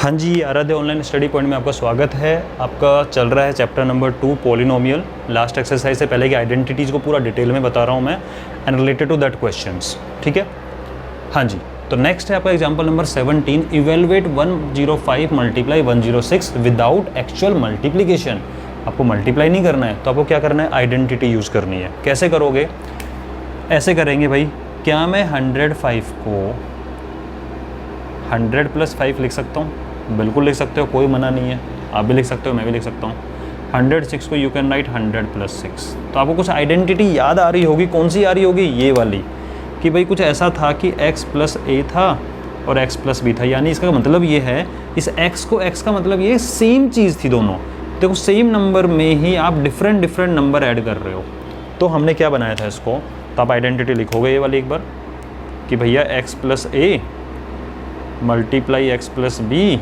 हाँ जी, आराध्य online study point में आपका स्वागत है। आपका चल रहा है chapter number 2 polynomial. Last exercise से पहले की आइडेंटिटीज़ को पूरा डिटेल में बता रहा हूँ मैं and related to that questions. ठीक है, हाँ जी। तो नेक्स्ट है आपका example number 17, evaluate 105 multiply 106 without actual multiplication. आपको मल्टीप्लाई नहीं करना है तो आपको क्या करना है, आइडेंटिटी यूज़ करनी है। कैसे करोगे, ऐसे करेंगे भाई, क्या मैं 105 को 100 + 5 लिख सकता हूँ? बिल्कुल लिख सकते हो, कोई मना नहीं है। आप भी लिख सकते हो, मैं भी लिख सकता हूँ। 106 को यू कैन राइट 100 + 6। तो आपको कुछ आइडेंटिटी याद आ रही होगी, कौन सी आ रही होगी, ये वाली, कि भाई कुछ ऐसा था कि x + a था और x + b था। यानी इसका मतलब ये है, इस x को x का मतलब ये सेम चीज़ थी दोनों। देखो सेम नंबर में ही आप डिफरेंट नंबर ऐड कर रहे हो। तो हमने क्या बनाया था इसको, तो आप आइडेंटिटी लिखोगे ये वाली एक बार, कि भैया x + a multiply x + b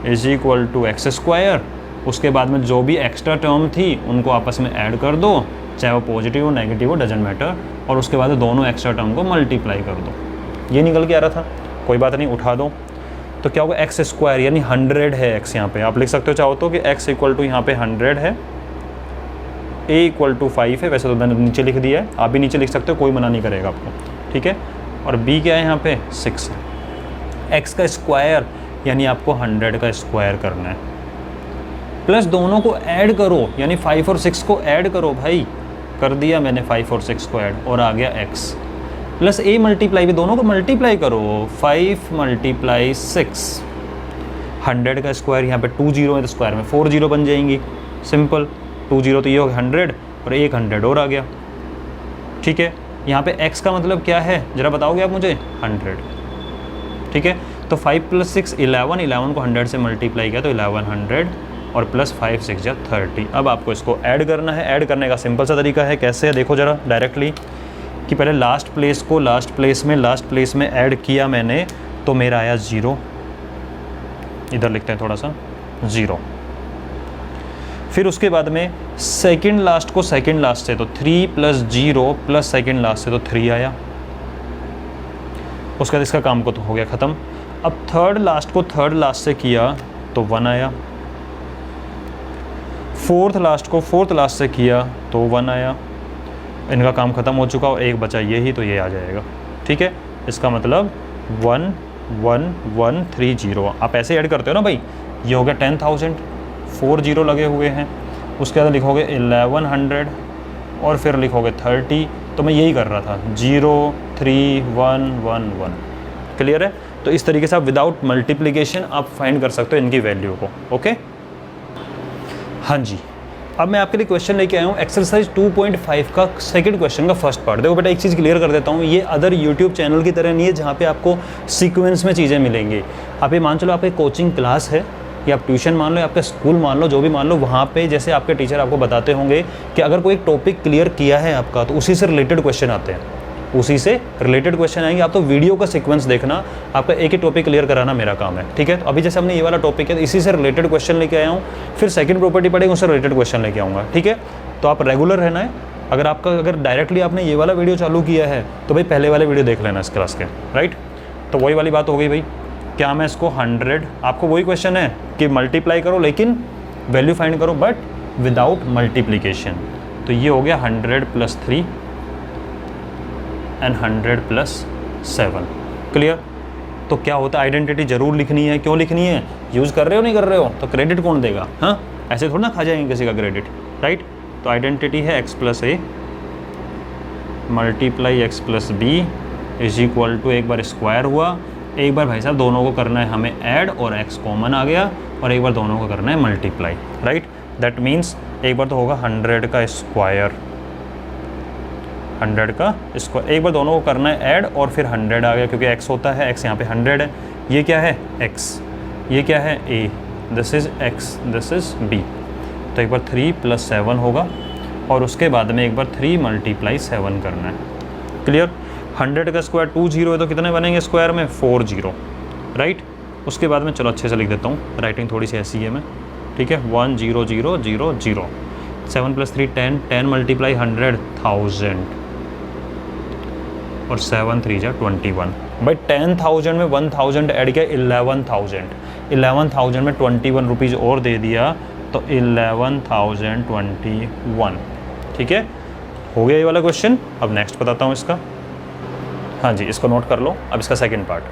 is equal to x²। उसके बाद में जो भी एक्स्ट्रा टर्म थी उनको आपस में ऐड कर दो, चाहे वो पॉजिटिव हो नेगेटिव हो डजेंट मैटर, और उसके बाद दोनों एक्स्ट्रा टर्म को मल्टीप्लाई कर दो। ये निकल के आ रहा था, कोई बात नहीं, उठा दो। तो क्या होगा, x² यानी 100 है x यहाँ पे। आप लिख सकते हो चाहो तो कि x = यहाँ पे 100 है, a = 5 है। वैसे तो मैंने नीचे लिख दिया है, आप भी नीचे लिख सकते हो, कोई मना नहीं करेगा आपको। ठीक है, और b क्या है यहाँ पे, 6 है। x का स्क्वायर यानी आपको 100 का स्क्वायर करना है, प्लस दोनों को ऐड करो, यानी 5 और 6 को ऐड करो भाई। कर दिया मैंने 5 और 6 को ऐड, और आ गया x प्लस a मल्टीप्लाई भी, दोनों को मल्टीप्लाई करो, 5 × 6। 100 का स्क्वायर यहाँ पे 2 0 है तो स्क्वायर में 4 0 बन जाएंगी। सिंपल, 2 0 तो ये हो गया 100 और एक 100 और आ गया। ठीक है, यहाँ पे x का मतलब क्या है ज़रा बताओगे आप मुझे, 100। ठीक है, तो 5 + 6 11 को 100 से मल्टीप्लाई किया तो 1100 और प्लस 5 6 जा 30। अब आपको इसको ऐड करना है। ऐड करने का सिंपल सा तरीका है, कैसे है देखो ज़रा डायरेक्टली, कि पहले लास्ट प्लेस में ऐड किया मैंने तो मेरा आया 0। इधर लिखते हैं थोड़ा सा, 0। फिर उसके बाद में सेकंड लास्ट को सेकंड लास्ट से, तो 3 + 0 प्लस सेकंड लास्ट से तो 3 आया। उसके बाद इसका काम को तो हो गया ख़त्म। अब थर्ड लास्ट को थर्ड लास्ट से किया तो 1 आया। फोर्थ लास्ट को फोर्थ लास्ट से किया तो 1 आया। इनका काम ख़त्म हो चुका और एक बचा ये ही, तो ये आ जाएगा। ठीक है, इसका मतलब 1 1 1 3 0। आप ऐसे ऐड करते हो ना भाई, ये हो गया 10,000, 4 0 लगे हुए हैं। उसके बाद लिखोगे 1100 और फिर लिखोगे 30। तो मैं यही कर रहा था, 0 3 1 1 1। क्लियर है? तो इस तरीके से आप विदाउट मल्टीप्लिकेशन आप फाइंड कर सकते हो इनकी वैल्यू को। ओके, हाँ जी। अब मैं आपके लिए क्वेश्चन लेके आया हूँ, एक्सरसाइज 2.5 का सेकंड क्वेश्चन का फर्स्ट पार्ट। देखो बेटा, एक चीज़ क्लियर कर देता हूँ, ये अदर यूट्यूब चैनल की तरह नहीं है जहाँ पे आपको सीक्वेंस में चीज़ें मिलेंगी। आप ये मान चलो आपकी कोचिंग क्लास है, या आप ट्यूशन मान लो, या आपका स्कूल मान लो, जो भी मान लो, वहाँ पे जैसे आपके टीचर आपको बताते होंगे कि अगर कोई एक टॉपिक क्लियर किया है आपका तो उसी से रिलेटेड क्वेश्चन आते हैं, उसी से रिलेटेड क्वेश्चन आएंगे। आप तो वीडियो का सीक्वेंस देखना, आपका एक ही टॉपिक क्लियर कराना मेरा काम है। ठीक है, तो अभी जैसे हमने ये वाला टॉपिक है, इसी से रिलेटेड क्वेश्चन लेके आया हूँ। फिर सेकंड प्रॉपर्टी पढ़ेंगे, उससे रिलेटेड क्वेश्चन लेके आऊँगा। ठीक है, तो आप रेगुलर रहना है। अगर डायरेक्टली आपने ये वाला वीडियो चालू किया है तो भाई पहले वाले वीडियो देख लेना इस क्लास के, राइट। तो वही वाली बात हो गई भाई, क्या मैं इसको 100, आपको वही क्वेश्चन है कि मल्टीप्लाई करो लेकिन वैल्यू फाइंड करो बट विदाउट मल्टीप्लीकेशन। तो ये हो गया 100 + 3 एंड 100 + 7। क्लियर? तो क्या होता है, आइडेंटिटी जरूर लिखनी है। क्यों लिखनी है, यूज़ कर रहे हो नहीं कर रहे हो तो क्रेडिट कौन देगा? हाँ, ऐसे थोड़ा ना खा जाएंगे किसी का क्रेडिट, राइट। तो आइडेंटिटी है x + a multiply x + b is equal to, एक बार स्क्वायर हुआ, एक बार भाई साहब दोनों को करना है हमें ऐड और x कॉमन आ गया, और एक बार दोनों को करना है मल्टीप्लाई, राइट। दैट मीन्स एक बार तो होगा 100 का स्क्वायर, 100 का स्क्वायर, एक बार दोनों को करना है ऐड और फिर 100 आ गया, क्योंकि x होता है, x यहाँ पे 100 है। ये क्या है, x, ये क्या है, a, this is x, this is b। तो एक बार 3 + 7 होगा, और उसके बाद में एक बार 3 × 7 करना है। क्लियर? 100 का स्क्वायर 2 0 है तो कितने बनेंगे स्क्वायर में, 4 0, राइट। उसके बाद में चलो अच्छे से लिख देता हूँ, राइटिंग थोड़ी सी ऐसी है मैं। ठीक है, 1 0 0 0 0, 7 + 3 10, 10 × 100 1000, और 7 3 जा 21। भाई 10,000 में 1,000 ऐड किया 11,000, 11,000 में 21 रुपीज़ और दे दिया तो 11,021। ठीक है, हो गया ये वाला क्वेश्चन। अब नेक्स्ट बताता हूँ इसका। हाँ जी, इसको नोट कर लो। अब इसका सेकंड पार्ट,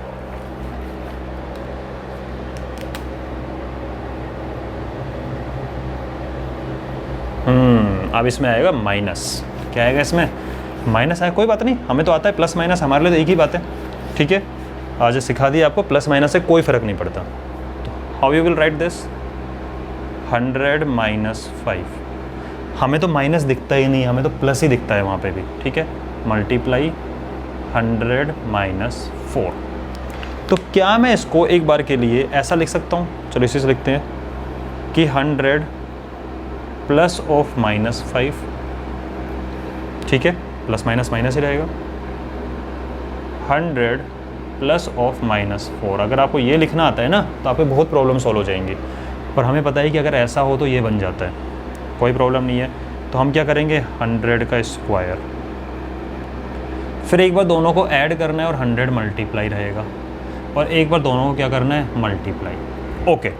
अब इसमें आएगा माइनस। क्या आएगा इसमें? माइनस आएगा। कोई बात नहीं, हमें तो आता है प्लस माइनस, हमारे लिए तो एक ही बात है। ठीक है, आज सिखा दिया आपको, प्लस माइनस से कोई फ़र्क नहीं पड़ता। तो how you will write this? 100 minus 5। हमें तो माइनस दिखता ही नहीं, हमें तो प्लस ही दिखता है वहाँ पे भी। ठीक है, मल्टीप्लाई 100 माइनस 4। तो क्या मैं इसको एक बार के लिए ऐसा लिख सकता हूँ? चलो इसी से लिखते हैं कि 100 प्लस ऑफ माइनस 5। ठीक है, प्लस माइनस माइनस ही रहेगा। 100 प्लस ऑफ माइनस 4। अगर आपको ये लिखना आता है ना तो आपको बहुत प्रॉब्लम सॉल्व हो जाएंगी, पर हमें पता है कि अगर ऐसा हो तो ये बन जाता है, कोई प्रॉब्लम नहीं है। तो हम क्या करेंगे? 100 का स्क्वायर, फिर एक बार दोनों को ऐड करना है और 100 मल्टीप्लाई रहेगा, और एक बार दोनों को क्या करना है? मल्टीप्लाई। ओके,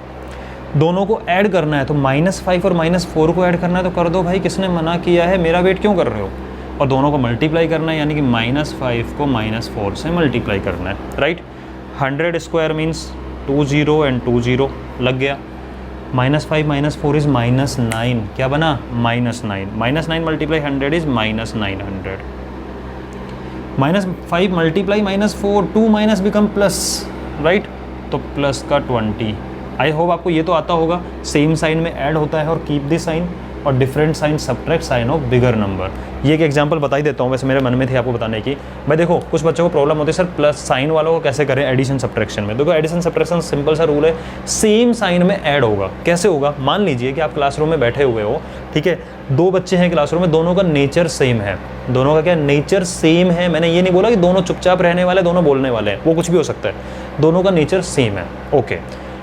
दोनों को ऐड करना है तो -5 और -4 को ऐड करना है तो कर दो भाई, किसने मना किया है? मेरा वेट क्यों कर रहे हो? और दोनों को मल्टीप्लाई करना है, यानी कि -5 को -4 से मल्टीप्लाई करना है, राइट। 100 स्क्वायर मीन्स 20 एंड 20 लग गया। -5 -4 इज़ -9। क्या बना? -9। -9 multiply 100 is -900। -5 multiply -4, 2 minus become plus, right. तो प्लस का 20। आई होप आपको ये तो आता होगा। सेम साइन में ऐड होता है और कीप द साइन, और different sign subtract sign of bigger number. ये एक एग्जांपल बता ही देता हूँ, वैसे मेरे मन में थी आपको बताने की। भाई देखो, कुछ बच्चों को प्रॉब्लम होती है सर प्लस साइन वालों को कैसे करें एडिशन सब्ट्रैक्शन में। देखो, एडिशन सब्ट्रैक्शन सिंपल सा रूल है, सेम साइन में ऐड होगा। कैसे होगा? मान लीजिए कि आप क्लासरूम में बैठे हुए हो, ठीक है, 2 बच्चे हैं क्लासरूम में, दोनों का नेचर सेम है। दोनों का क्या नेचर सेम है? मैंने ये नहीं बोला कि दोनों चुपचाप रहने वाले, दोनों बोलने वाले हैं, वो कुछ भी हो सकता है। दोनों का नेचर सेम है। ओके,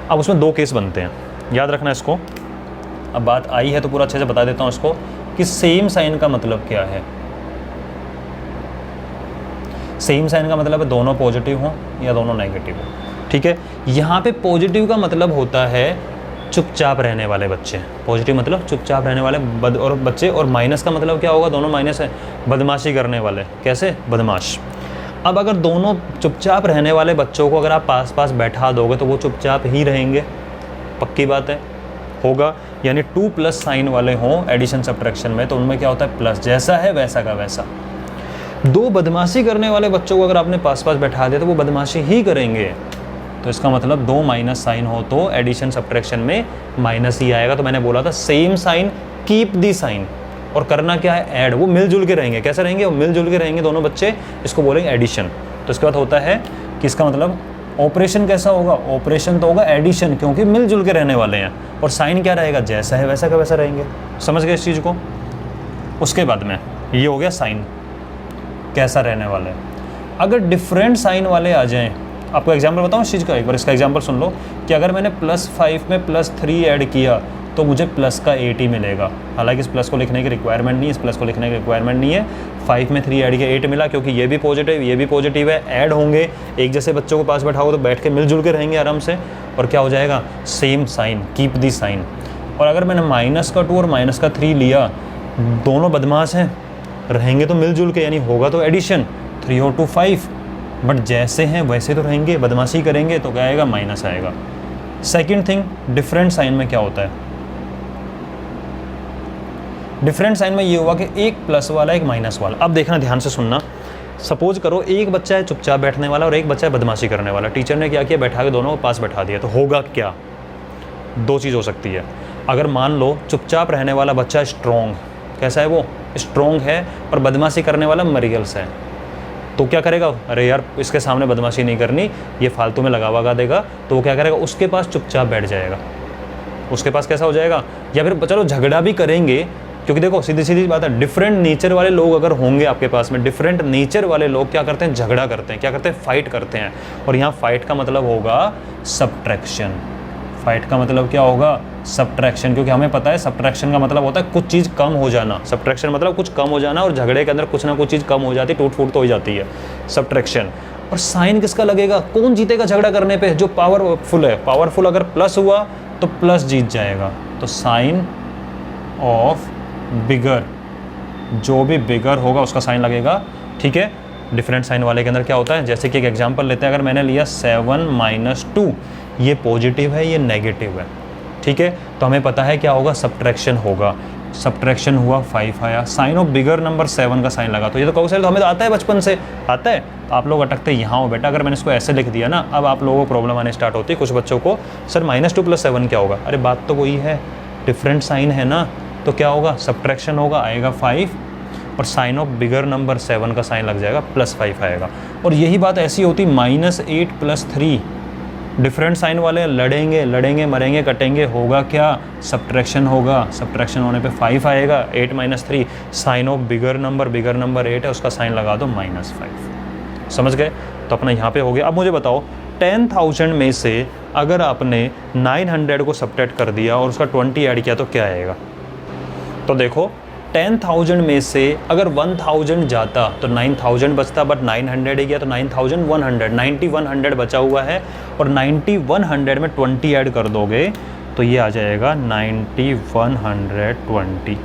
अब उसमें 2 केस बनते हैं, याद रखना इसको। अब बात आई है तो पूरा अच्छे से बता देता हूँ इसको कि सेम साइन का मतलब क्या है। सेम साइन का मतलब है दोनों पॉजिटिव हों या दोनों नेगेटिव हों। ठीक है, यहाँ पे पॉजिटिव का मतलब होता है चुपचाप रहने वाले बच्चे। पॉजिटिव मतलब चुपचाप रहने वाले और बच्चे, और माइनस का मतलब क्या होगा? दोनों माइनस है, बदमाशी करने वाले। कैसे? बदमाश। अब अगर दोनों चुपचाप रहने वाले बच्चों को अगर आप पास पास बैठा दोगे तो वो चुपचाप ही रहेंगे, पक्की बात है, होगा। यानी 2 प्लस साइन वाले हों एडिशन सब्ट्रैक्शन में तो उनमें क्या होता है? प्लस। जैसा है वैसा का वैसा। 2 बदमाशी करने वाले बच्चों को अगर आपने पास पास बैठा दिया तो वो बदमाशी ही करेंगे। तो इसका मतलब 2 माइनस साइन हो तो एडिशन सब्ट्रैक्शन में माइनस ही आएगा। तो मैंने बोला था same sign keep the sign, और करना क्या है? ऐड। वो मिलजुल के रहेंगे। कैसे रहेंगे? वो मिलजुल के रहेंगे दोनों बच्चे, इसको बोलेंगे एडिशन। तो इसके बाद होता है कि इसका मतलब ऑपरेशन कैसा होगा? ऑपरेशन तो होगा एडिशन, क्योंकि मिलजुल के रहने वाले हैं। और साइन क्या रहेगा? जैसा है वैसा का वैसा रहेंगे। समझ गए इस चीज़ को? उसके बाद में ये हो गया साइन कैसा रहने वाला है। अगर डिफरेंट साइन वाले आ जाएं, आपको एग्जांपल बताऊं इस चीज़ का, एक बार इसका एग्जांपल सुन लो कि अगर मैंने +5 में +3 ऐड किया तो मुझे प्लस का 8 ही मिलेगा। हालांकि इस प्लस को लिखने की रिक्वायरमेंट नहीं है, इस प्लस को लिखने की रिक्वायरमेंट नहीं है। 5 में 3 ऐड किया 8 मिला, क्योंकि ये भी पॉजिटिव है, ऐड होंगे। एक जैसे बच्चों को पास बैठाओ तो बैठ के मिलजुल के रहेंगे आराम से, और क्या हो जाएगा? Same sign, keep the sign. और अगर मैंने -2 और -3 लिया, दोनों बदमाश हैं, रहेंगे तो मिलजुल के, यानी होगा तो एडिशन 3 और 2 5, बट जैसे हैं वैसे तो रहेंगे, बदमाशी करेंगे तो क्या आएगा? माइनस आएगा। सेकेंड थिंग, डिफरेंट साइन में क्या होता है? डिफरेंट साइन में ये हुआ कि एक प्लस वाला एक माइनस वाला। अब देखना, ध्यान से सुनना। सपोज करो एक बच्चा है चुपचाप बैठने वाला और एक बच्चा है बदमाशी करने वाला। टीचर ने क्या किया? बैठा के दोनों को पास बैठा दिया। तो होगा क्या? 2 चीज़ हो सकती है। अगर मान लो चुपचाप रहने वाला बच्चा स्ट्रॉन्ग, कैसा है वो? स्ट्रॉन्ग है, और बदमाशी करने वाला मरियल्स है, तो क्या करेगा? अरे यार इसके सामने बदमाशी नहीं करनी, ये फालतू में लगा देगा। तो वो क्या करेगा? उसके पास चुपचाप बैठ जाएगा। उसके पास कैसा हो जाएगा? या फिर चलो झगड़ा भी करेंगे, क्योंकि देखो सीधी सीधी बात है, डिफरेंट नेचर वाले लोग अगर होंगे आपके पास में, डिफरेंट नेचर वाले लोग क्या करते हैं? झगड़ा करते हैं। क्या करते हैं? फाइट करते हैं। और यहाँ फाइट का मतलब होगा सब्ट्रैक्शन। फाइट का मतलब क्या होगा? सब्ट्रैक्शन, क्योंकि हमें पता है सब्ट्रैक्शन का मतलब होता है कुछ चीज़ कम हो जाना। सब्ट्रैक्शन मतलब कुछ कम हो जाना, और झगड़े के अंदर कुछ ना कुछ चीज़ कम हो जाती है, टूट फूट तो हो जाती है, सब्ट्रैक्शन। और साइन किसका लगेगा, कौन जीतेगा झगड़ा करने पे, जो पावरफुल है। पावरफुल अगर प्लस हुआ तो प्लस जीत जाएगा, तो साइन ऑफ बिगर, जो भी बिगर होगा उसका साइन लगेगा, ठीक है। डिफरेंट साइन वाले के अंदर क्या होता है, जैसे कि एक एग्जांपल लेते हैं, अगर मैंने लिया 7 - 2, ये पॉजिटिव है, ये नेगेटिव है, ठीक है। तो हमें पता है क्या होगा, सब्ट्रैक्शन होगा। सब्ट्रैक्शन हुआ 5 आया, साइन ऑफ बिगर नंबर 7 का साइन लगा। तो ये तो कहोगे सर, तो हमें तो आता है बचपन से, आता है। तो आप लोग अटकते यहाँ हो बेटा, अगर मैंने इसको ऐसे लिख दिया ना, अब आप लोगों को प्रॉब्लम आने स्टार्ट होती है कुछ बच्चों को, सर -2 + 7 क्या होगा। अरे बात तो वही है, डिफरेंट साइन है ना, तो क्या होगा, सब्ट्रैक्शन होगा, आएगा 5, और साइन ऑफ बिगर नंबर 7 का साइन लग जाएगा, +5 आएगा। और यही बात ऐसी होती -8 + 3, डिफरेंट साइन वाले लड़ेंगे लड़ेंगे मरेंगे कटेंगे, होगा क्या, सब्ट्रैक्शन होगा। सब्ट्रैक्शन होने पे 5 आएगा, 8 - 3, साइन ऑफ बिगर नंबर 8 है, उसका साइन लगा दो -5। समझ गए। तो अपना यहाँ पे हो गया। अब मुझे बताओ 10,000 में से अगर आपने 900 को सब्ट्रैक्ट कर दिया और उसका 20 ऐड किया तो क्या आएगा। तो देखो 10,000 में से अगर 1000 जाता तो 9000 बचता, बट 900 ही गया तो 9100, 9100 बचा हुआ है, और 9100 में 20 ऐड कर दोगे तो ये आ जाएगा 9120,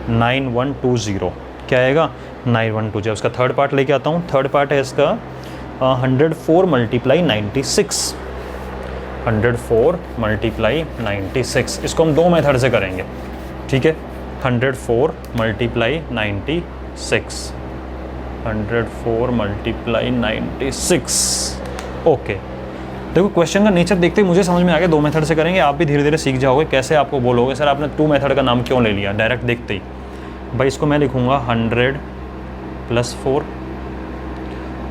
9120, क्या आएगा 9120। उसका थर्ड पार्ट लेके आता हूँ। थर्ड पार्ट है इसका 104 × 96, 104 × 96। इसको हम दो मेथड से करेंगे, ठीक है। 104 × 96, 104 × 96, ओके। देखो क्वेश्चन का नेचर देखते ही मुझे समझ में आ गया, दो मेथड से करेंगे, आप भी धीरे धीरे सीख जाओगे। कैसे, आपको बोलोगे सर आपने 2 मेथड का नाम क्यों ले लिया, डायरेक्ट देखते ही। भाई इसको मैं लिखूँगा 100 + 4,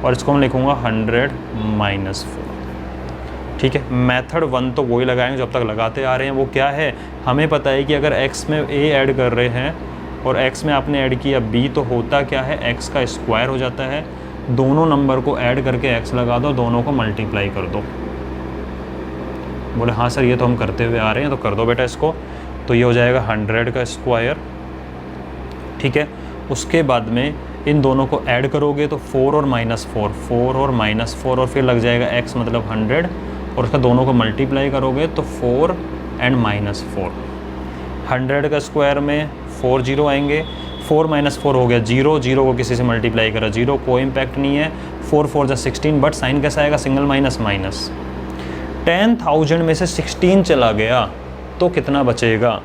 और इसको मैं लिखूँगा 100 - 4, ठीक है। मेथड 1 तो वही लगाएंगे जो अब तक लगाते आ रहे हैं। वो क्या है, हमें पता है कि अगर x में a ऐड कर रहे हैं और x में आपने ऐड किया b, तो होता क्या है, x का स्क्वायर हो जाता है। दोनों नंबर को ऐड करके x लगा दो, दोनों को मल्टीप्लाई कर दो। बोले हाँ सर ये तो हम करते हुए आ रहे हैं, तो कर दो बेटा इसको। तो ये हो जाएगा 100 का स्क्वायर, ठीक है। उसके बाद में इन दोनों को ऐड करोगे तो 4 और -4, 4 और -4, और फिर लग जाएगा x मतलब 100, और उसका दोनों को मल्टीप्लाई करोगे तो 4 और -4। 100 का स्क्वायर में 4 0 आएंगे, 4 - 4 हो गया 0, 0 को किसी से मल्टीप्लाई करा 0, कोई इम्पैक्ट नहीं है। 4 4 = 16, बट साइन कैसा आएगा, सिंगल माइनस माइनस। 10,000 में से 16 चला गया तो कितना बचेगा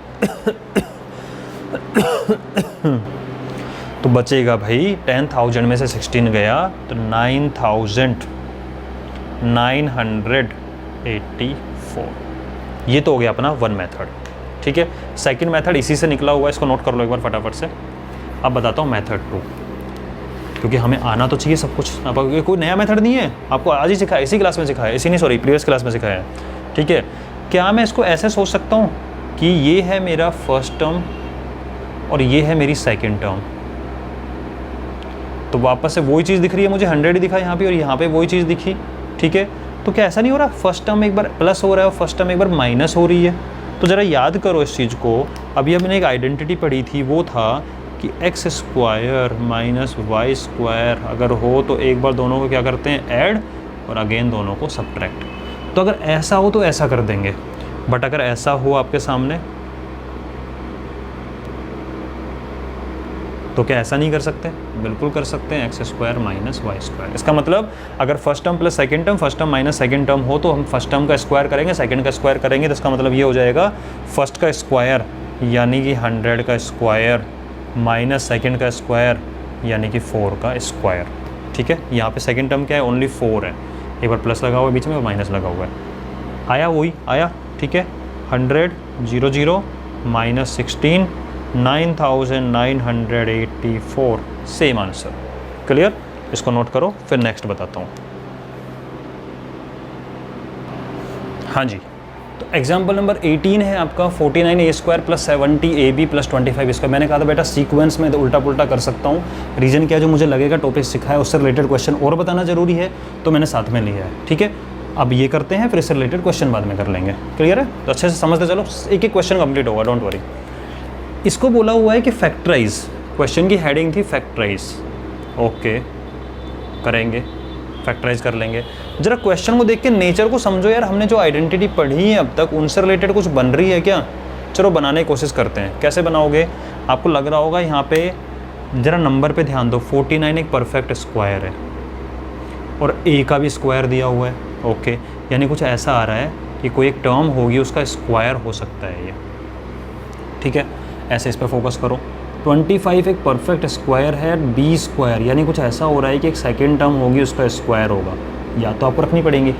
तो बचेगा भाई 10,000 में से 16 गया तो 9,984। ये तो हो गया अपना 1 मेथड, ठीक है। सेकंड मेथड इसी से निकला हुआ है, इसको नोट कर लो एक बार फटाफट से। अब बताता हूँ मेथड 2, क्योंकि हमें आना तो चाहिए सब कुछ। अब कोई नया मेथड नहीं है, आपको आज ही सिखाया, इसी क्लास में सिखाया, इसी नहीं सॉरी प्रीवियस क्लास में सिखाया, ठीक है। क्या मैं इसको ऐसे सोच सकता हूँ कि ये है मेरा फर्स्ट टर्म और ये है मेरी सेकंड टर्म, तो वापस से वही चीज़ दिख रही है मुझे, 100 ही दिखा यहाँ पे और यहाँ पे वही चीज़ दिखी, ठीक है। तो क्या ऐसा नहीं हो रहा, फर्स्ट टर्म एक बार प्लस हो रहा है और फर्स्ट टर्म एक बार माइनस हो रही है। तो ज़रा याद करो इस चीज़ को। अभी हमने एक आइडेंटिटी पढ़ी थी, वो था कि x² - y² अगर हो तो एक बार दोनों को क्या करते हैं, ऐड, और अगेन दोनों को सब्ट्रैक्ट। तो अगर ऐसा हो तो ऐसा कर देंगे, बट अगर ऐसा हो आपके सामने तो क्या ऐसा नहीं कर सकते, बिल्कुल कर सकते हैं, x² - y²। इसका मतलब अगर first term plus second term, first term minus second term हो तो हम फर्स्ट टर्म का स्क्वायर करेंगे, सेकंड का स्क्वायर करेंगे, तो इसका मतलब ये हो जाएगा फर्स्ट का स्क्वायर यानी कि 100 का स्क्वायर माइनस सेकंड का स्क्वायर यानी कि 4 का स्क्वायर, ठीक है। यहाँ पे सेकंड टर्म क्या है, ओनली 4 है, एक बार प्लस लगा हुआ है बीच में और माइनस लगा हुआ है, आया वही आया, ठीक है। 100 0 0 -16 9,984, सेम आंसर। क्लियर, इसको नोट करो, फिर नेक्स्ट बताता हूँ। हाँ जी, तो एग्जाम्पल नंबर 18 है आपका 49a² + 70ab + 25। मैंने कहा था बेटा सीक्वेंस में तो उल्टा पुल्टा कर सकता हूँ, रीजन क्या, जो मुझे लगेगा टॉपिक सिखाया उससे रिलेटेड क्वेश्चन और बताना जरूरी है, तो मैंने साथ में लिया है, ठीक है। अब ये करते हैं, फिर इससे रिलेटेड क्वेश्चन बाद में कर लेंगे। क्लियर है, तो अच्छे से समझते चलो, एक एक क्वेश्चन कंप्लीट होगा, डोंट वरी। इसको बोला हुआ है कि फैक्टराइज, क्वेश्चन की हेडिंग थी फैक्टराइज, ओके करेंगे। फैक्टराइज कर लेंगे। जरा क्वेश्चन को देख के नेचर को समझो यार, हमने जो आइडेंटिटी पढ़ी है अब तक उनसे रिलेटेड कुछ बन रही है क्या? चलो बनाने की कोशिश करते हैं। कैसे बनाओगे? आपको लग रहा होगा यहाँ पे, जरा नंबर पे ध्यान दो, 49 एक परफेक्ट स्क्वायर है और a का भी स्क्वायर दिया हुआ है। ओके, यानी कुछ ऐसा आ रहा है कि कोई एक टर्म होगी उसका स्क्वायर हो सकता है ये, ठीक है। ऐसे इस पर फोकस करो। 25 एक परफेक्ट स्क्वायर है, b स्क्वायर, यानी कुछ ऐसा हो रहा है कि एक सेकेंड टर्म होगी उसका स्क्वायर होगा, या तो आपको रखनी पड़ेंगी।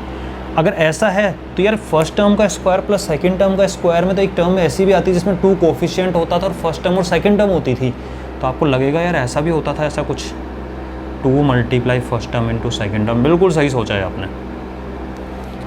अगर ऐसा है तो यार फर्स्ट टर्म का स्क्वायर प्लस सेकंड टर्म का स्क्वायर में तो एक टर्म ऐसी भी आती है जिसमें 2 कोफिशिएंट होता था और फर्स्ट टर्म और सेकंड टर्म होती थी, तो आपको लगेगा यार ऐसा भी होता था, ऐसा कुछ 2 multiply first term into second term. बिल्कुल सही सोचा है आपने।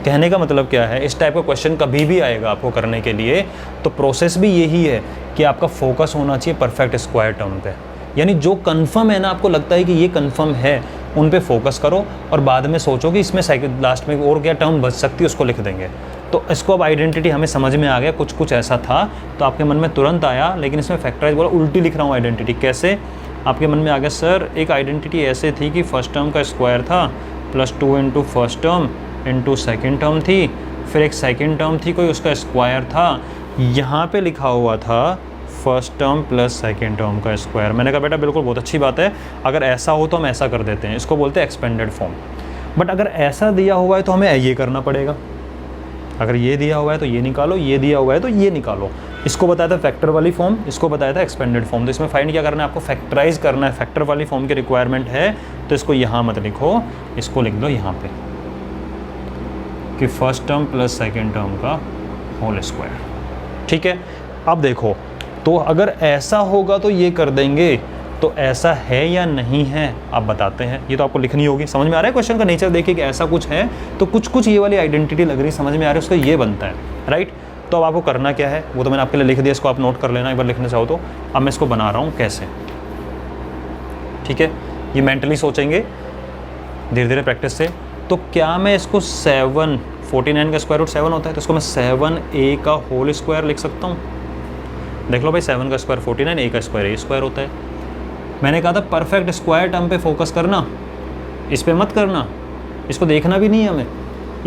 कहने का मतलब क्या है, इस टाइप का क्वेश्चन कभी भी आएगा आपको करने के लिए तो प्रोसेस भी यही है कि आपका फोकस होना चाहिए परफेक्ट स्क्वायर टर्म पे, यानी जो कंफर्म है ना, आपको लगता है कि ये कंफर्म है, उन पे फोकस करो और बाद में सोचो कि इसमें लास्ट में और क्या टर्म बच सकती है, उसको लिख देंगे। तो इसको अब आइडेंटिटी हमें समझ में आ गया, कुछ कुछ ऐसा था तो आपके मन में तुरंत आया, लेकिन इसमें फैक्टराइज बोला उल्टी लिख रहा हूँ आइडेंटिटी। कैसे? आपके मन में आ गया सर एक आइडेंटिटी ऐसे थी कि फर्स्ट टर्म का स्क्वायर था plus 2 into first term into second term थी, फिर एक सेकेंड टर्म थी कोई उसका स्क्वायर था, यहाँ पे लिखा हुआ था first term plus second term का स्क्वायर। मैंने कहा बेटा बिल्कुल बहुत अच्छी बात है, अगर ऐसा हो तो हम ऐसा कर देते हैं, इसको बोलते हैं एक्सपेंडेड फॉर्म। बट अगर ऐसा दिया हुआ है तो हमें ये करना पड़ेगा, अगर ये दिया हुआ है तो ये निकालो, ये दिया हुआ है तो ये निकालो। इसको बताया था फैक्टर वाली फॉर्म, इसको बताया था एक्सपेंडेड फॉर्म। तो इसमें फाइंड क्या करना है आपको? फैक्टराइज करना है। फैक्टर वाली फॉर्म की रिक्वायरमेंट है तो इसको यहाँ मत लिखो, इसको लिख दो यहाँ पे कि first term plus second term का होल स्क्वायर, ठीक है। अब देखो, तो अगर ऐसा होगा तो ये कर देंगे, तो ऐसा है या नहीं है आप बताते हैं, ये तो आपको लिखनी होगी। समझ में आ रहा है क्वेश्चन का नेचर? देखिए कि ऐसा कुछ है तो कुछ कुछ ये वाली आइडेंटिटी लग रही, समझ में आ रही है, उसका ये बनता है, राइट। तो अब आपको करना क्या है वो तो मैंने आपके लिए लिख दिया, इसको आप नोट कर लेना एक बार लिखना चाहो तो। अब मैं इसको बना रहा हूँ कैसे, ठीक है। ये मेंटली सोचेंगे धीरे धीरे प्रैक्टिस से। तो क्या मैं इसको 49 का स्क्वायर रूट 7 होता है, तो इसको मैं 7a का होल स्क्वायर लिख सकता हूँ। देख लो भाई, 7 का स्क्वायर 49, a का स्क्वायर a स्क्वायर होता है। मैंने कहा था परफेक्ट स्क्वायर टर्म पे फोकस करना, इस पे मत करना, इसको देखना भी नहीं है हमें,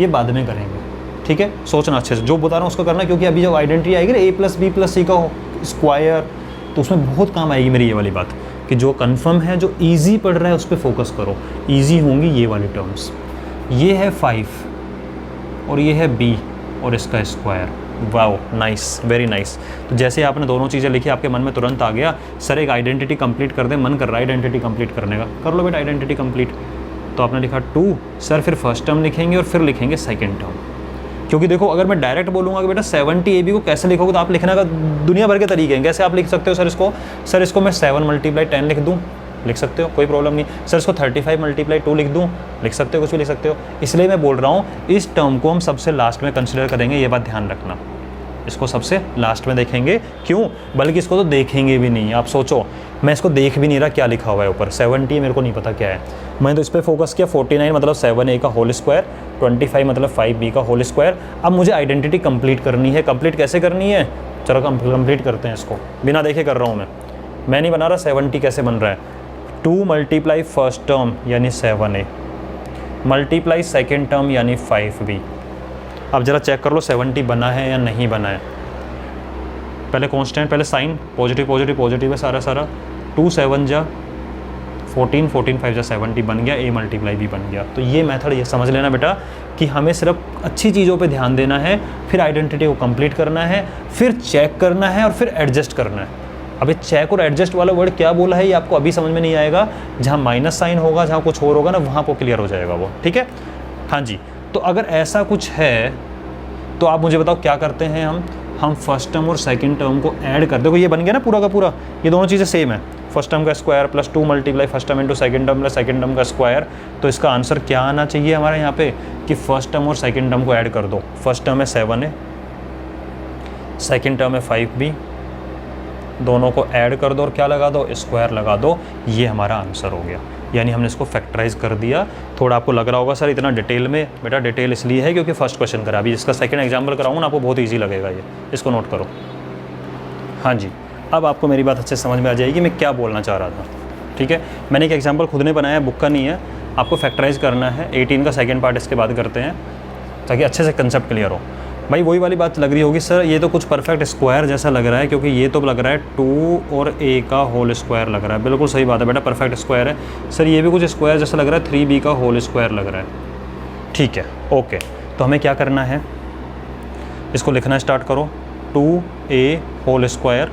ये बाद में करेंगे, ठीक है। सोचना अच्छे से, जो बता रहा हूँ उसको करना, क्योंकि अभी जब आइडेंटिटी आएगी ना a प्लस बी प्लस सी का स्क्वायर, तो उसमें बहुत काम आएगी मेरी ये वाली बात कि जो कन्फर्म है, जो ईजी पढ़ रहा है उस पर फोकस करो। ईजी होंगी ये वाली टर्म्स, ये है 5 और ये है b और इसका square. Wow, nice, very nice. तो जैसे आपने दोनों चीज़ें लिखी आपके मन में तुरंत आ गया सर एक आइडेंटिटी कंप्लीट कर दें, मन कर रहा है आइडेंटिटी कंप्लीट करने का, कर लो बेटा आइडेंटिटी कंप्लीट। तो आपने लिखा 2, सर फिर फर्स्ट टर्म लिखेंगे और फिर लिखेंगे सेकंड टर्म, क्योंकि देखो अगर मैं डायरेक्ट बोलूँगा कि बेटा 70ab को कैसे लिखोगे तो आप लिखने का दुनिया भर के तरीके हैं। कैसे आप लिख सकते हो? सर इसको मैं 7 × 10 लिख दूँ, लिख सकते हो, कोई प्रॉब्लम नहीं। सर इसको 35 × 2 लिख दूँ, लिख सकते हो, कुछ भी लिख सकते हो। इसलिए मैं बोल रहा हूँ इस टर्म को हम सबसे लास्ट में कंसिडर करेंगे, ये बात ध्यान रखना, इसको सबसे लास्ट में देखेंगे। क्यों? बल्कि इसको तो देखेंगे भी नहीं। आप सोचो, मैं इसको देख भी नहीं रहा क्या लिखा हुआ है ऊपर, 70 मेरे को नहीं पता क्या है, मैंने तो इस पर फोकस किया। 49 मतलब 7a का होल स्क्वायर, 25 मतलब 5b का होल स्क्वायर। अब मुझे आइडेंटिटी कंप्लीट करनी है। कंप्लीट कैसे करनी है? चलो कंप्लीट करते हैं इसको, बिना देखे कर रहा हूँ मैं नहीं बना रहा। 70 कैसे बन रहा है? 2 मल्टीप्लाई फर्स्ट टर्म यानी 7a मल्टीप्लाई सेकेंड टर्म यानी 5b। अब ज़रा चेक कर लो 70 बना है या नहीं बना है। पहले कांस्टेंट, पहले साइन, पॉजिटिव पॉजिटिव पॉजिटिव है सारा। 2 7 जा 14, 14 5 जा 70 बन गया, a मल्टीप्लाई b बन गया। तो ये मेथड ये समझ लेना बेटा कि हमें सिर्फ अच्छी चीज़ों पे ध्यान देना है, फिर आइडेंटिटी को कंप्लीट करना है, फिर चेक करना है और फिर एडजस्ट करना है। अभी चेक और एडजस्ट वाला वर्ड क्या बोला है ये आपको अभी समझ में नहीं आएगा। जहाँ माइनस साइन होगा, जहाँ कुछ और होगा ना, वहाँ पर क्लियर हो जाएगा वो, ठीक है। हाँ जी, तो अगर ऐसा कुछ है तो आप मुझे बताओ क्या करते हैं हम फर्स्ट टर्म और सेकंड टर्म को ऐड कर, देखो ये बन गया ना पूरा का पूरा, ये दोनों चीज़ें सेम है। फर्स्ट टर्म का square plus 2 multiply first term into second term plus second term का स्क्वायर। तो इसका आंसर क्या आना चाहिए हमारे यहाँ पे कि फर्स्ट टर्म और सेकंड टर्म को ऐड कर दो। फर्स्ट टर्म है 7a, सेकंड टर्म है 5b, दोनों को ऐड कर दो और क्या लगा दो? स्क्वायर लगा दो। ये हमारा आंसर हो गया, यानी हमने इसको फैक्टराइज कर दिया। थोड़ा आपको लग रहा होगा सर इतना डिटेल में, बेटा डिटेल इसलिए है क्योंकि फर्स्ट क्वेश्चन करा। अभी इसका सेकंड एग्जाम्पल कराऊंगा ना, आपको बहुत इजी लगेगा ये, इसको नोट करो। हाँ जी, अब आपको मेरी बात अच्छे समझ में आ जाएगी मैं क्या बोलना चाह रहा था, ठीक है। मैंने एक एग्जाम्पल खुद ने बनाया, बुक का नहीं है, आपको फैक्टराइज करना है। 18 का सेकेंड पार्ट इसके बाद करते हैं ताकि अच्छे से कंसेप्ट क्लियर हो। भाई वही वाली बात लग रही होगी सर ये तो कुछ परफेक्ट स्क्वायर जैसा लग रहा है, क्योंकि ये तो लग रहा है 2 और a का होल स्क्वायर लग रहा है। बिल्कुल सही बात है बेटा, परफेक्ट स्क्वायर है। सर ये भी कुछ स्क्वायर जैसा लग रहा है, 3b का होल स्क्वायर लग रहा है। ठीक है, ओके। तो हमें क्या करना है, इसको लिखना स्टार्ट करो। 2a होल स्क्वायर,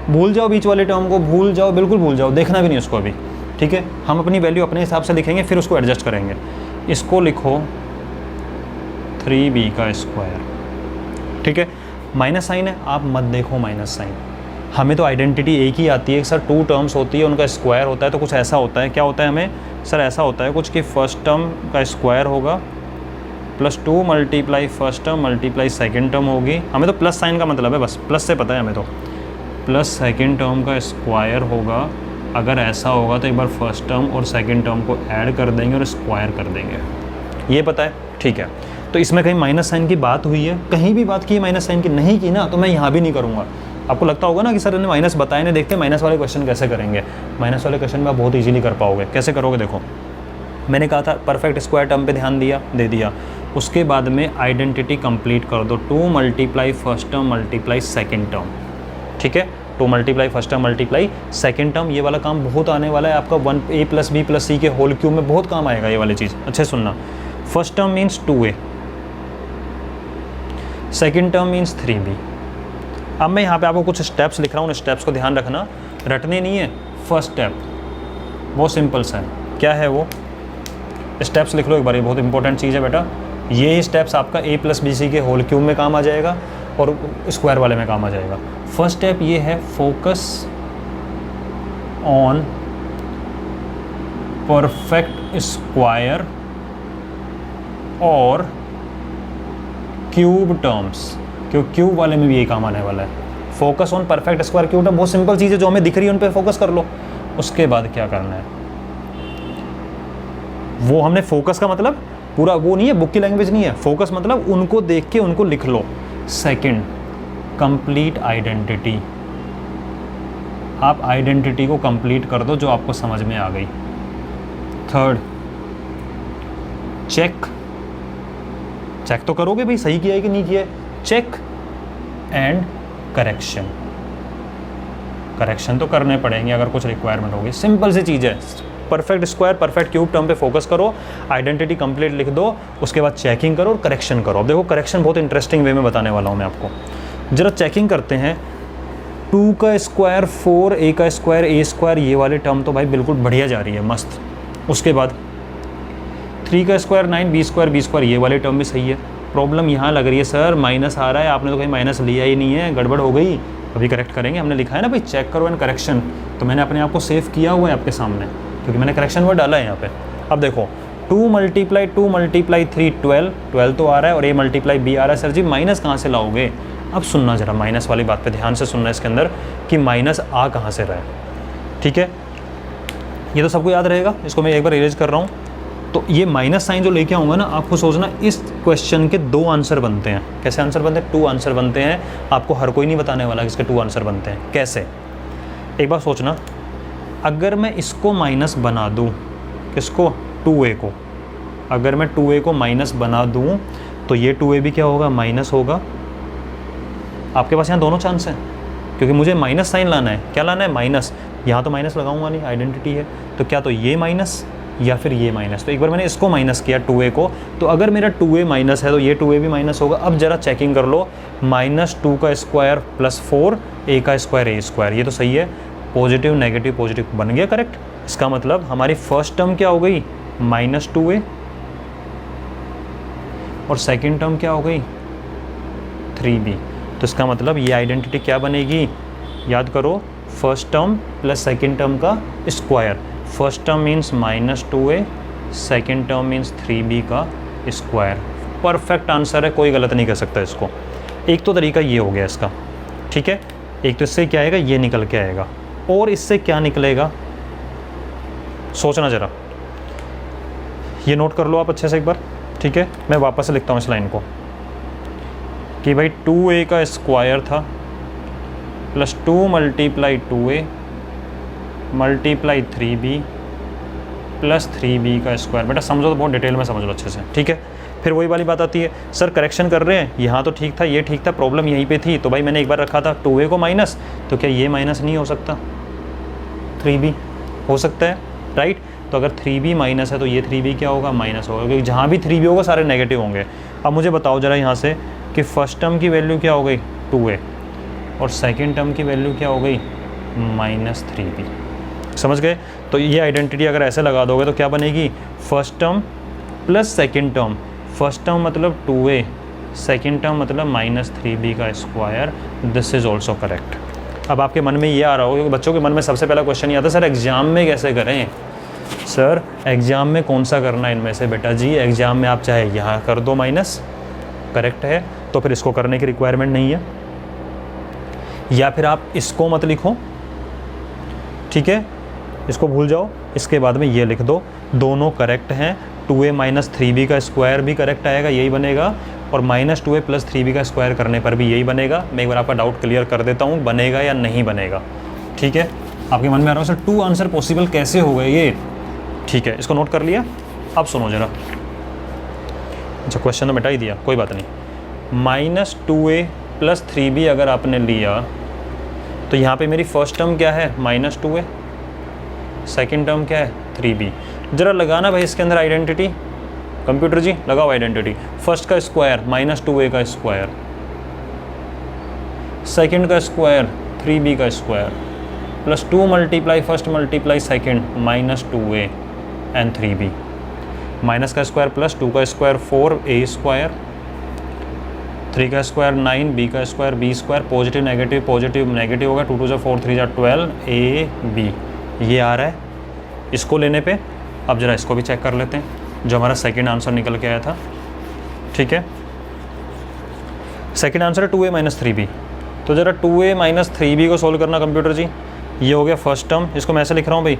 भूल जाओ बीच वाले टर्म को, भूल जाओ, बिल्कुल भूल जाओ, देखना भी नहीं उसको अभी। ठीक है, हम अपनी वैल्यू अपने हिसाब से लिखेंगे, फिर उसको एडजस्ट करेंगे। इसको लिखो 3b का स्क्वायर। ठीक है, माइनस साइन है, आप मत देखो माइनस साइन। हमें तो आइडेंटिटी एक ही आती है सर, 2 टर्म्स होती है, उनका स्क्वायर होता है। तो कुछ ऐसा होता है, क्या होता है हमें सर, ऐसा होता है कुछ कि फर्स्ट टर्म का स्क्वायर होगा plus 2 multiply first term multiply second term होगी। हमें तो प्लस साइन का मतलब है, बस प्लस से पता है हमें तो, प्लस सेकेंड टर्म का स्क्वायर होगा। अगर ऐसा होगा तो एक बार फर्स्ट टर्म और सेकेंड टर्म को ऐड कर देंगे और स्क्वायर कर देंगे, ये पता है। ठीक है, तो इसमें कहीं माइनस साइन की बात हुई है, कहीं भी बात की है माइनस साइन की नहीं की ना, तो मैं यहाँ भी नहीं करूँगा। आपको लगता होगा ना कि सर ने माइनस बताए नहीं, देखते माइनस वाले क्वेश्चन कैसे करेंगे। माइनस वाले क्वेश्चन में आप बहुत ईजिली कर पाओगे। कैसे करोगे, देखो मैंने कहा था परफेक्ट स्क्वायर टर्म पे ध्यान दे दिया। उसके बाद में आइडेंटिटी कंप्लीट कर दो, 2 multiply first term multiply second term. ठीक है, 2 multiply first term multiply second term. ये वाला काम बहुत आने वाला है आपका, 1a + b + c के होल क्यूब में बहुत काम आएगा ये वाली चीज़। अच्छे सुनना, first term means 2a, second term means 3b। अब मैं यहाँ पे आपको कुछ स्टेप्स लिख रहा हूँ, उन स्टेप्स को ध्यान रखना, रटने नहीं है। फर्स्ट स्टेप बहुत सिंपल सा है, क्या है वो, स्टेप्स लिख लो एक बार, ये बहुत इंपॉर्टेंट चीज़ है बेटा। ये स्टेप्स आपका a + b c के होल क्यूब में काम आ जाएगा और स्क्वायर वाले में काम आ जाएगा। फर्स्ट स्टेप ये है, फोकस ऑन परफेक्ट स्क्वायर और क्यूब टर्म्स, क्योंकि क्यूब वाले में भी यही काम आने वाला है। Focus on perfect square cube term, बहुत सिंपल चीज़ है, जो हमें दिख रही है उन पर फोकस कर लो। उसके बाद क्या करना है, वो हमने फोकस का मतलब पूरा वो नहीं है, बुक की लैंग्वेज नहीं है। फोकस मतलब उनको देख के उनको लिख लो। सेकंड, कंप्लीट आइडेंटिटी, आप आइडेंटिटी को कंप्लीट कर दो जो आपको समझ में आ गई। थर्ड, चेक तो करोगे भाई सही किया है कि नहीं किया है। चेक एंड करेक्शन तो करने पड़ेंगे अगर कुछ रिक्वायरमेंट होगी। सिंपल सी चीज़ है, perfect square perfect cube term पे फोकस करो, आइडेंटिटी कंप्लीट लिख दो, उसके बाद चेकिंग करो और करेक्शन करो। अब देखो करेक्शन बहुत इंटरेस्टिंग वे में बताने वाला हूँ मैं आपको। जरा चेकिंग करते हैं। 2 का स्क्वायर 4, a का स्क्वायर a स्क्वायर, ये वाले टर्म तो भाई बिल्कुल बढ़िया जा रही है, मस्त। उसके बाद 3 का square 9, b square b square, ये वाले टर्म भी सही है। प्रॉब्लम यहाँ लग रही है सर, माइनस आ रहा है, आपने तो कहीं माइनस लिया ही नहीं है, गड़बड़ हो गई। अभी करेक्ट करेंगे, हमने लिखा है ना भाई चेक करो एंड करेक्शन, तो मैंने अपने आप को सेव किया हुआ है आपके सामने, क्योंकि मैंने करेक्शन वर्ड डाला है यहाँ पे। अब देखो 2 मल्टीप्लाई 2 मल्टीप्लाई 3 12 तो आ रहा है, और a मल्टीप्लाई b आ रहा है। सर जी माइनस कहाँ से लाओगे? अब सुनना जरा, माइनस वाली बात पे ध्यान से सुनना इसके अंदर कि माइनस आ कहाँ से रहा है। ठीक है, ये तो सबको याद रहेगा, इसको मैं एक बार इरेज कर रहा हूँ। तो ये माइनस साइन जो लेके आऊँगा ना, आपको सोचना इस क्वेश्चन के 2 आंसर बनते हैं। कैसे आंसर बनते हैं? 2 आंसर बनते हैं। आपको हर कोई नहीं बताने वाला कि इसके 2 आंसर बनते हैं कैसे। एक बार सोचना, अगर मैं इसको माइनस बना दूँ, किसको? 2a को। अगर मैं 2a को माइनस बना दूँ तो ये 2a भी क्या होगा? माइनस होगा। आपके पास यहाँ दोनों चांस हैं, क्योंकि मुझे माइनस साइन लाना है। क्या लाना है? माइनस। यहाँ तो माइनस लगाऊंगा नहीं, आइडेंटिटी है, तो क्या तो ये माइनस या फिर ये माइनस। तो एक बार मैंने इसको माइनस किया 2a को, तो अगर मेरा 2a माइनस है तो ये 2a भी माइनस होगा। अब जरा चेकिंग कर लो, -2 का स्क्वायर प्लस 4 a का स्क्वायर a स्क्वायर, ये तो सही है। पॉजिटिव नेगेटिव पॉजिटिव बन गया करेक्ट। इसका मतलब हमारी फर्स्ट टर्म क्या हो गई? -2a, और सेकेंड टर्म क्या हो गई? 3b। तो इसका मतलब ये आइडेंटिटी क्या बनेगी? याद करो, first term plus second term का square. First term means -2a, second term means 3b का स्क्वायर। परफेक्ट आंसर है, कोई गलत नहीं कर सकता इसको। एक तो तरीका ये हो गया इसका, ठीक है। एक तो इससे क्या आएगा? ये निकल के आएगा, और इससे क्या निकलेगा? सोचना ज़रा, ये नोट कर लो आप अच्छे से एक बार, ठीक है। मैं वापस से लिखता हूँ इस लाइन को कि भाई 2a का स्क्वायर था plus 2 multiply 2a multiply 3b plus 3b का स्क्वायर। बेटा समझो तो बहुत डिटेल में समझ लो अच्छे से, ठीक है। फिर वही वाली बात आती है, सर करेक्शन कर रहे हैं, यहाँ तो ठीक था, ये ठीक था, प्रॉब्लम यहीं पे थी, तो भाई मैंने एक बार रखा था 2a को माइनस, तो क्या ये माइनस नहीं हो सकता? 3b हो सकता है, राइट। तो अगर 3b माइनस है तो ये 3b क्या होगा? माइनस होगा, क्योंकि जहाँ भी 3b होगा सारे नेगेटिव होंगे। अब मुझे बताओ ज़रा यहाँ से कि फर्स्ट टर्म की वैल्यू क्या हो गई? 2a, और सेकेंड टर्म की वैल्यू क्या हो गई? Minus 3b। समझ गए? तो ये आइडेंटिटी अगर ऐसे लगा दोगे तो क्या बनेगी? First term plus second term. First term मतलब 2a, सेकेंड टर्म मतलब माइनस 3b का square. This is also correct. अब आपके मन में ये आ रहा हो, क्योंकि बच्चों के मन में सबसे पहला क्वेश्चन ये आता है, सर एग्ज़ाम में कैसे करें? सर एग्ज़ाम में कौन सा करना है इनमें से? बेटा जी एग्ज़ाम में आप चाहे यहाँ कर दो माइनस, करेक्ट है, तो फिर इसको करने की रिक्वायरमेंट नहीं है, या फिर आप इसको मत लिखो, ठीक है, इसको भूल जाओ, इसके बाद में ये लिख दो, दोनों करेक्ट हैं। 2a माइनस 3b का स्क्वायर भी करेक्ट आएगा, यही बनेगा, और माइनस 2a प्लस 3b का स्क्वायर करने पर भी यही बनेगा। मैं एक बार आपका डाउट क्लियर कर देता हूँ, बनेगा या नहीं बनेगा, ठीक है। आपके मन में आ रहा हो सर 2 आंसर पॉसिबल कैसे हो गए ये? ठीक है, इसको नोट कर लिया। अब सुनो जरा, अच्छा क्वेश्चन तो मिटा ही दिया, कोई बात नहीं। माइनस 2a प्लस 3b अगर आपने लिया तो यहाँ पे मेरी फर्स्ट टर्म क्या है? माइनस 2a, सेकेंड टर्म क्या है? 3b। ज़रा लगाना भाई इसके अंदर आइडेंटिटी, कंप्यूटर जी लगाओ आइडेंटिटी। फर्स्ट का स्क्वायर माइनस 2a का स्क्वायर, सेकेंड का स्क्वायर 3b का square, plus 2 multiply first multiply second minus 2a and 3b। Minus का स्क्वायर प्लस 2 का स्क्वायर 4a स्क्वायर, 3 का स्क्वायर 9, b का square b square, positive negative होगा, 2 2 जा 4 3 जा 12 ab। ये आ रहा है इसको लेने पे। अब ज़रा इसको भी चेक कर लेते हैं, जो हमारा सेकंड आंसर निकल के आया था, ठीक है। सेकंड आंसर है 2a माइनस 3b। तो ज़रा 2a माइनस 3b को सोल्व करना कंप्यूटर जी। ये हो गया फर्स्ट टर्म, इसको मैं ऐसे लिख रहा हूँ भाई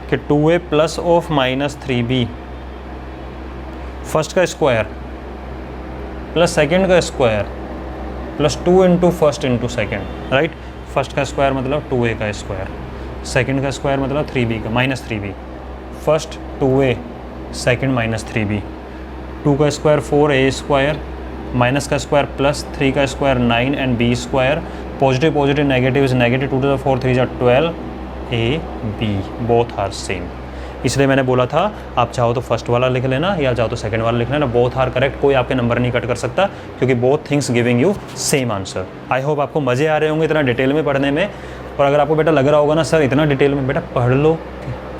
कि 2a plus of minus 3b, first का स्क्वायर प्लस सेकेंड का square plus 2 into first into second, right. First का स्क्वायर मतलब 2a का स्क्वायर, सेकेंड का स्क्वायर मतलब 3b का minus 3b, first 2a, second minus 3b, 2 का स्क्वायर 4a स्क्वायर, माइनस का स्क्वायर प्लस 3 का square 9 and b square, positive negative is negative, 2 to the 4 3 जा 12 ab, बोथ आर सेम। इसलिए मैंने बोला था आप चाहो तो फर्स्ट वाला लिख लेना या चाहो तो सेकंड वाला लिख लेना, बोथ आर करेक्ट, कोई आपके नंबर नहीं कट कर सकता, क्योंकि both things giving you same answer. I hope आपको मज़े आ रहे होंगे इतना डिटेल में पढ़ने में। और अगर आपको बेटा लग रहा होगा ना सर इतना डिटेल में, बेटा पढ़ लो,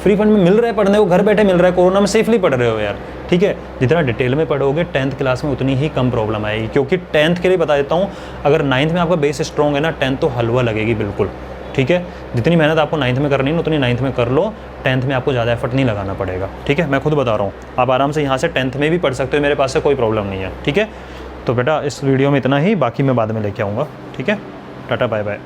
फ्री फंड में मिल रहा है पढ़ने को, घर बैठे मिल रहा है, कोरोना में सेफली पढ़ रहे हो यार, ठीक है। जितना डिटेल में पढ़ोगे 10th क्लास में उतनी ही कम प्रॉब्लम आएगी, क्योंकि 10th के लिए बता देता हूँ, अगर 9th में आपका बेस स्ट्रॉन्ग है ना, 10th तो हलवा लगेगी बिल्कुल, ठीक है। जितनी मेहनत आपको 9th में करनी है उतनी 9th में कर लो, 10th में आपको ज़्यादा एफर्ट नहीं लगाना पड़ेगा, ठीक है। मैं खुद बता रहा हूँ, आप आराम से यहाँ से 10th में भी पढ़ सकते हो, मेरे पास से कोई प्रॉब्लम नहीं है, ठीक है। तो बेटा इस वीडियो में इतना ही, बाकी मैं बाद में लेके आऊँगा, ठीक है। Tata bye bye.